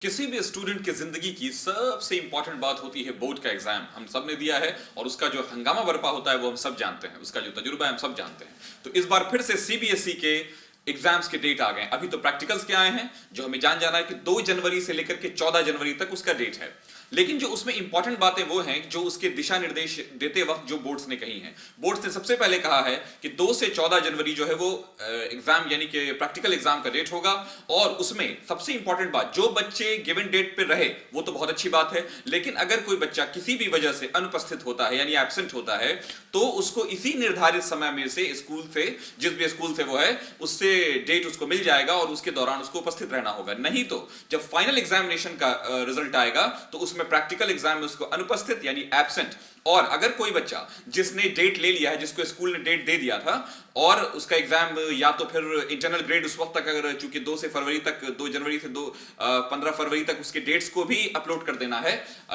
किसी भी स्टूडेंट की जिंदगी की सबसे इंपॉर्टेंट बात होती है बोर्ड का एग्जाम। हम सब ने दिया है और उसका जो हंगामा बरपा होता है वो हम सब जानते हैं, उसका जो तजुर्बा है हम सब जानते हैं। तो इस बार फिर से सीबीएसई के एग्जाम्स के डेट आ गए। अभी तो प्रैक्टिकल्स के आए हैं जो हमें जाना है कि 2 जनवरी से लेकर के 14 जनवरी तक उसका डेट है। लेकिन जो उसमें इंपॉर्टेंट बातें वो हैं जो उसके दिशा निर्देश देते वक्त जो बोर्ड्स ने कही हैं। बोर्ड्स ने सबसे पहले कहा है कि 2 से 14 जनवरी जो है वो एग्जाम यानी कि प्रैक्टिकल एग्जाम का डेट होगा। और उसमें सबसे इंपॉर्टेंट बात, जो बच्चे गिवन डेट पे रहे वो तो बहुत अच्छी बात है, लेकिन अगर कोई बच्चा किसी भी वजह से अनुपस्थित होता है यानी एब्सेंट होता है तो उसको इसी निर्धारित समय में से स्कूल से, जिस भी स्कूल से वो है, उससे डेट उसको मिल जाएगा और उसके दौरान उसको उपस्थित रहना होगा। नहीं तो जब फाइनल एग्जामिनेशन का रिजल्ट आएगा तो उसमें प्रैक्टिकल एग्जाम में उसको अनुपस्थित यानी एब्सेंट, और अगर कोई बच्चा जिसने डेट ले लिया है, जिसको स्कूल ने डेट दे दिया था और उसका एग्जाम या तो फिर इंटरनल ग्रेड उस वक्त तक, अगर चूंकि 2 से फरवरी तक, 2 जनवरी से 15 फरवरी तक उसके डेट्स को भी अपलोड कर देना है,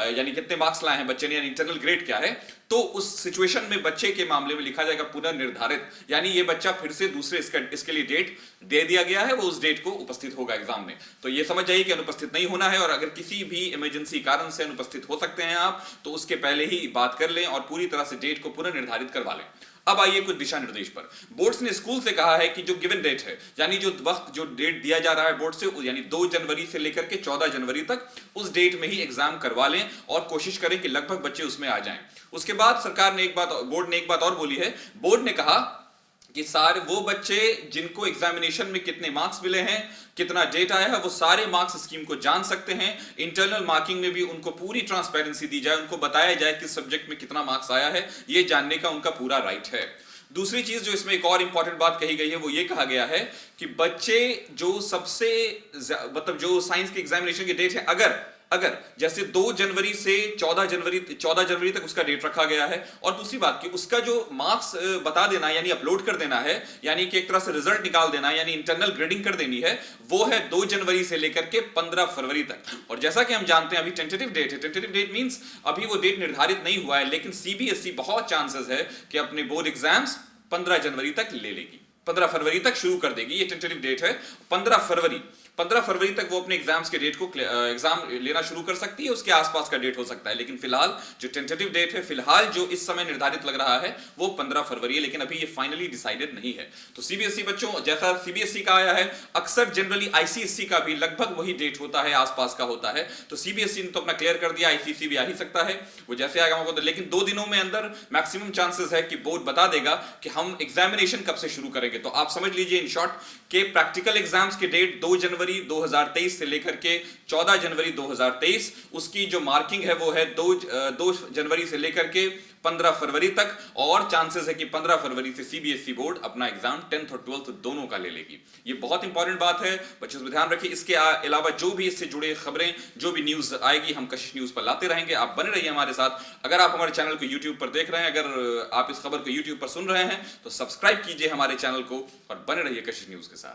यानी कितने मार्क्स लाए हैं बच्चे ने, यानी इंटरनल ग्रेड क्या है, तो उस सिचुएशन में बच्चे के मामले में लिखा जाएगा पुनर्निर्धारित, यानी ये बच्चा फिर से दूसरे इसके लिए डेट दे दिया गया है, वो उस डेट को उपस्थित होगा एग्जाम में। तो ये समझ जाइए कि अनुपस्थित नहीं होना है, और अगर किसी भी इमरजेंसी कारण से अनुपस्थित हो सकते हैं आप, तो उसके पहले ही बात कर लें और पूरी तरह से डेट को पुनर्निर्धारित करवा लें। अब आइए कुछ दिशा निर्देश पर। बोर्ड्स ने स्कूल से कहा है कि जो गिवन डेट है, यानी जो वक्त, जो डेट दिया जा रहा है बोर्ड से, यानी 2 जनवरी से लेकर के 14 जनवरी तक, उस डेट में ही एग्जाम करवा लें और कोशिश करें कि लगभग बच्चे उसमें आ जाएं। उसके बाद सरकार ने बोर्ड ने एक बात और बोली है। बोर्ड ने कहा कि सारे वो बच्चे जिनको एग्जामिनेशन में कितने मार्क्स मिले हैं, कितना डेट आया है, वो सारे मार्क्स स्कीम को जान सकते हैं। इंटरनल मार्किंग में भी उनको पूरी ट्रांसपेरेंसी दी जाए, उनको बताया जाए किस सब्जेक्ट में कितना मार्क्स आया है, ये जानने का उनका पूरा राइट है। दूसरी चीज जो इसमें एक और इंपॉर्टेंट बात कही गई है वो ये कहा गया है कि बच्चे जो सबसे मतलब जो साइंस के एग्जामिनेशन की डेट है, अगर अगर जैसे 2 जनवरी से 14 जनवरी तक उसका डेट रखा गया है, और दूसरी बात कि उसका जो मार्क्स बता देना यानी अपलोड कर देना है, यानी कि एक तरह से रिजल्ट निकाल देना यानी इंटरनल ग्रेडिंग कर देनी है, वो है 2 जनवरी से लेकर के 15 फरवरी तक। और जैसा कि हम जानते हैं अभी टेंटेटिव डेट है, टेंटेटिव डेट मींस अभी वो डेट निर्धारित नहीं हुआ है, लेकिन सीबीएसई बहुत चांसेस है कि अपने बोर्ड एग्जाम्स 15 जनवरी तक ले लेगी, 15 फरवरी तक शुरू कर देगी। ये टेंटेटिव डेट है 15 फरवरी तक वो अपने एग्जाम्स के डेट को एग्जाम लेना शुरू कर सकती है, उसके आसपास का डेट हो सकता है, लेकिन फिलहाल जो टेंटेटिव डेट है, फिलहाल जो इस समय निर्धारित लग रहा है वो 15 फरवरी है, लेकिन अभी ये फाइनली डिसाइडेड नहीं है। तो सीबीएसई बच्चों, जैसा सीबीएसई का आया है, अक्सर जनरली आईसीएसई का भी लगभग वही डेट होता है, आसपास का होता है। तो सीबीएसई ने तो अपना क्लियर कर दिया, आईसीएसई भी आ ही सकता है, वो जैसे आएगा वो, लेकिन 2 दिनों में अंदर मैक्सिमम चांसेस है कि बोर्ड बता देगा कि हम एग्जामिनेशन कब से शुरू करेंगे। तो आप समझ लीजिए इन शॉर्ट के प्रैक्टिकल एग्जाम्स की डेट 2 जनवरी 2023 से लेकर के 14 जनवरी 2023, उसकी जो मार्किंग है वो है 2 जनवरी से लेकर के 15 फरवरी तक, और चांसेस है कि 15 फरवरी से सीबीएसई बोर्ड अपना एग्जाम 10th और 12th दोनों का ले लेगी। ये बहुत इंपॉर्टेंट बात है, बच्चों इसमें ध्यान रखिए। इसके अलावा जो भी इससे जुड़े खबरें, जो भी न्यूज आएगी, हम कशिश न्यूज पर लाते रहेंगे। आप बने रहिए हमारे साथ। अगर आप हमारे चैनल को यूट्यूब पर देख रहे हैं, अगर आप इस खबर को यूट्यूब पर सुन रहे हैं, तो सब्सक्राइब कीजिए हमारे चैनल को और बने रहिए कशिश न्यूज के साथ।